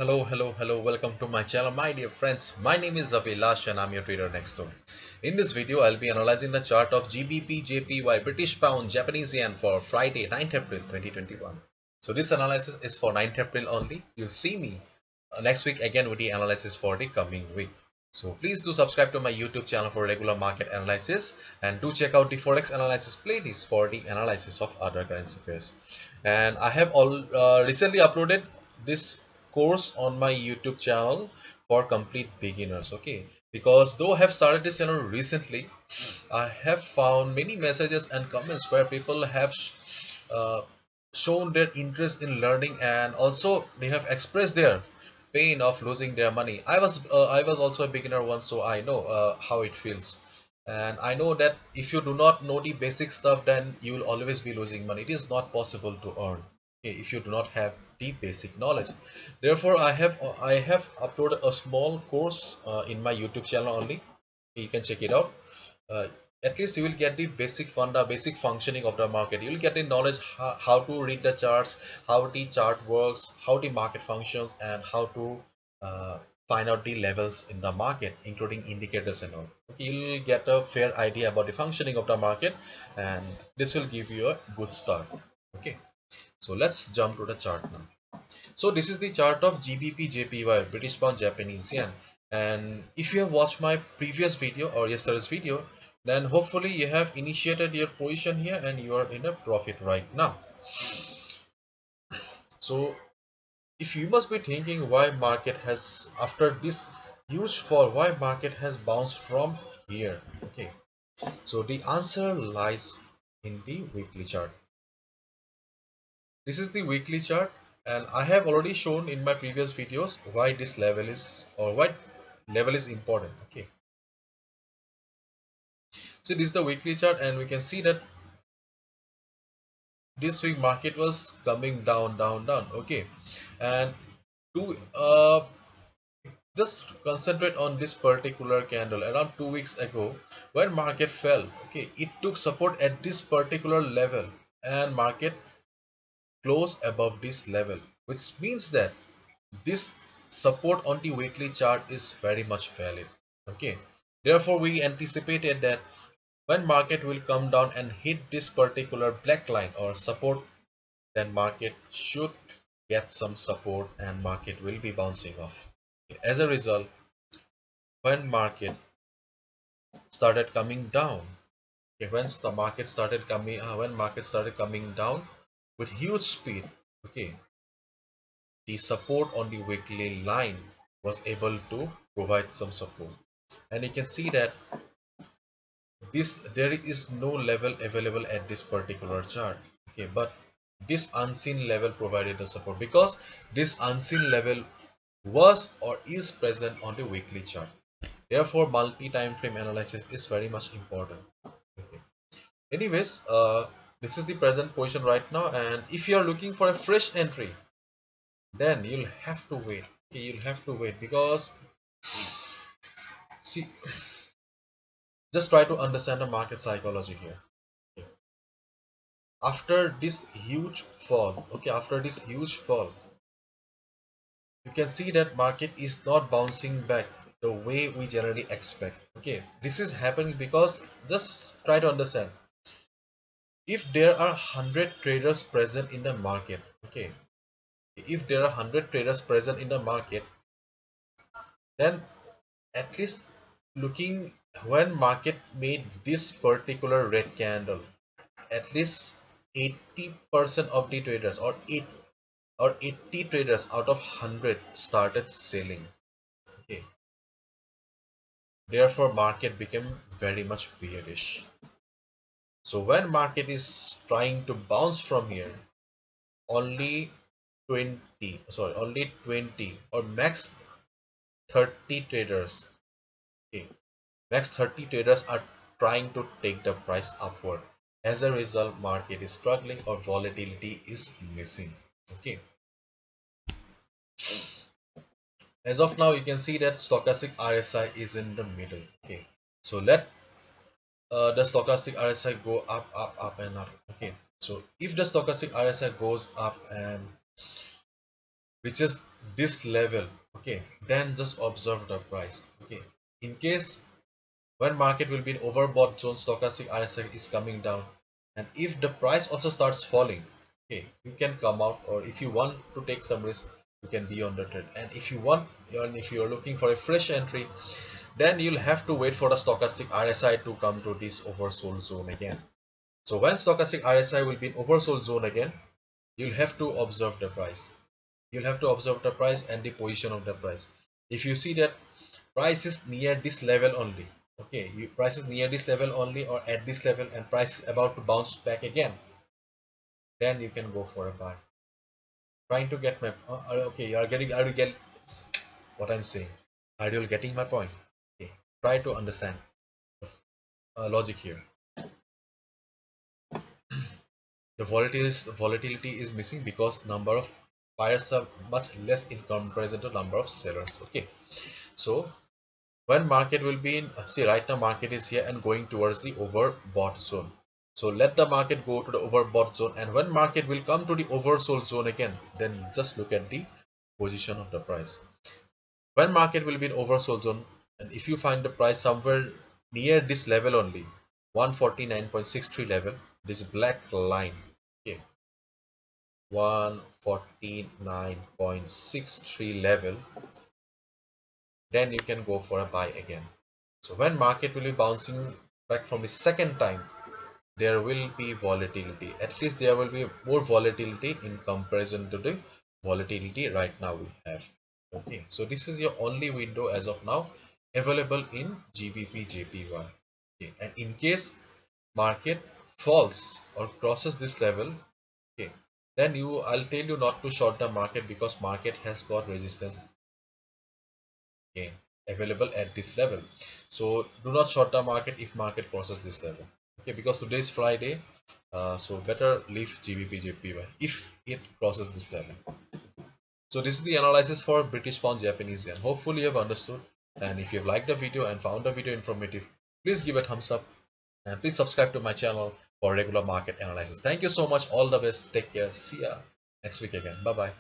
Hello. Welcome to my channel, my dear friends. My name is Avilash and I'm your trader next door. In this video, I'll be analyzing the chart of GBP JPY British Pound Japanese Yen for Friday, 9th April 2021. So this analysis is for 9th April only. You'll see me next week again with the analysis for the coming week. So please do subscribe to my YouTube channel for regular market analysis and do check out the Forex analysis playlist for the analysis of other currency pairs. And I have recently uploaded this course on my YouTube channel for complete beginners. Okay, because though I have started this channel recently, I have found many messages and comments where people have uh, shown their interest in learning, and also they have expressed their pain of losing their money. I was also a beginner once, so I know how it feels. And I know that if you do not know the basic stuff, then you will always be losing money. It is not possible to earn, okay, if you do not have the basic knowledge. Therefore, I have uploaded a small course in my YouTube channel only. You can check it out. uh, at least you will get the basic functioning of the market. You will get the knowledge how to read the charts, how the chart works, how the market functions, and how to uh, find out the levels in the market, including indicators and all. Okay, you will get a fair idea about the functioning of the market, and this will give you a good start. Okay, so let's jump to the chart now. So this is the chart of GBP JPY, British Pound Japanese Yen. And if you have watched my previous video or yesterday's video, then hopefully you have initiated your position here and you are in a profit right now. So if you must be thinking why market has, after this huge fall, why market has bounced from here. Okay, so the answer lies in the weekly chart. This is the weekly chart, and I have already shown in my previous videos why this level is, or why level is important. Okay, so this is the weekly chart, and we can see that this week market was coming down. Okay, and to just concentrate on this particular candle around 2 weeks ago when market fell. Okay, it took support at this particular level, and market closed above this level, which means that this support on the weekly chart is very much valid. Okay, therefore we anticipated that when market will come down and hit this particular black line or support, then market should get some support and market will be bouncing off. As a result, when market started coming down, okay, when market started coming down with huge speed, okay, the support on the weekly line was able to provide some support. And you can see that there is no level available at this particular chart. Okay, but this unseen level provided the support, because this unseen level was or is present on the weekly chart. Therefore multi-time frame analysis is very much important. Okay. Anyways, this is the present position right now, and if you are looking for a fresh entry, then you'll have to wait. Okay, you'll have to wait, because see, just try to understand the market psychology here. Okay. After this huge fall, okay, after this huge fall, you can see that market is not bouncing back the way we generally expect. Okay, this is happening because, just try to understand, if there are 100 traders present in the market, okay, if there are 100 traders present in the market, then at least looking, when market made this particular red candle, at least 80% of the traders, or 80 traders out of 100 started selling. Okay, therefore market became very much bearish. So when market is trying to bounce from here, only 20 or max 30 traders, okay, max 30 traders are trying to take the price upward. As a result, market is struggling or volatility is missing. Okay, as of now you can see that stochastic RSI is in the middle. Okay, so let the stochastic RSI go up and up. Okay, so if the stochastic RSI goes up and which is this level, okay, then just observe the price. Okay, in case when market will be in overbought zone, stochastic RSI is coming down, and if the price also starts falling, okay, you can come out, or if you want to take some risk, you can be on the trade. And if you want, and if you are looking for a fresh entry, then you'll have to wait for the stochastic RSI to come to this oversold zone again. So when stochastic RSI will be in oversold zone again, you'll have to observe the price. You'll have to observe the price and the position of the price. If you see that price is near this level only, okay, price is near this level only or at this level, and price is about to bounce back again, then you can go for a buy. Trying to get my okay, you are getting, are you get what I'm saying? Are you getting my point? Okay, try to understand the logic here. The volatility is missing because number of buyers are much less in comparison to number of sellers. Okay, so when market will be in, see, right now market is here and going towards the overbought zone. So let the market go to the overbought zone, and when market will come to the oversold zone again, then just look at the position of the price. When market will be in oversold zone, and if you find the price somewhere near this level only, 149.63 level, this black line, okay, 149.63 level, then you can go for a buy again. So when market will be bouncing back from the second time, there will be volatility. At least there will be more volatility in comparison to the volatility right now we have. Okay, so this is your only window as of now available in GBP JPY. Okay, and in case market falls or crosses this level, okay, then I'll tell you not to short the market, because market has got resistance, okay, available at this level. So do not short the market if market crosses this level. Okay, because today is Friday, so better leave GBP JPY if it crosses this level. So this is the analysis for British pound Japanese yen. Hopefully you have understood, and if you have liked the video and found the video informative, please give a thumbs up and please subscribe to my channel for regular market analysis. Thank you so much. All the best. Take care. See ya next week again. Bye bye.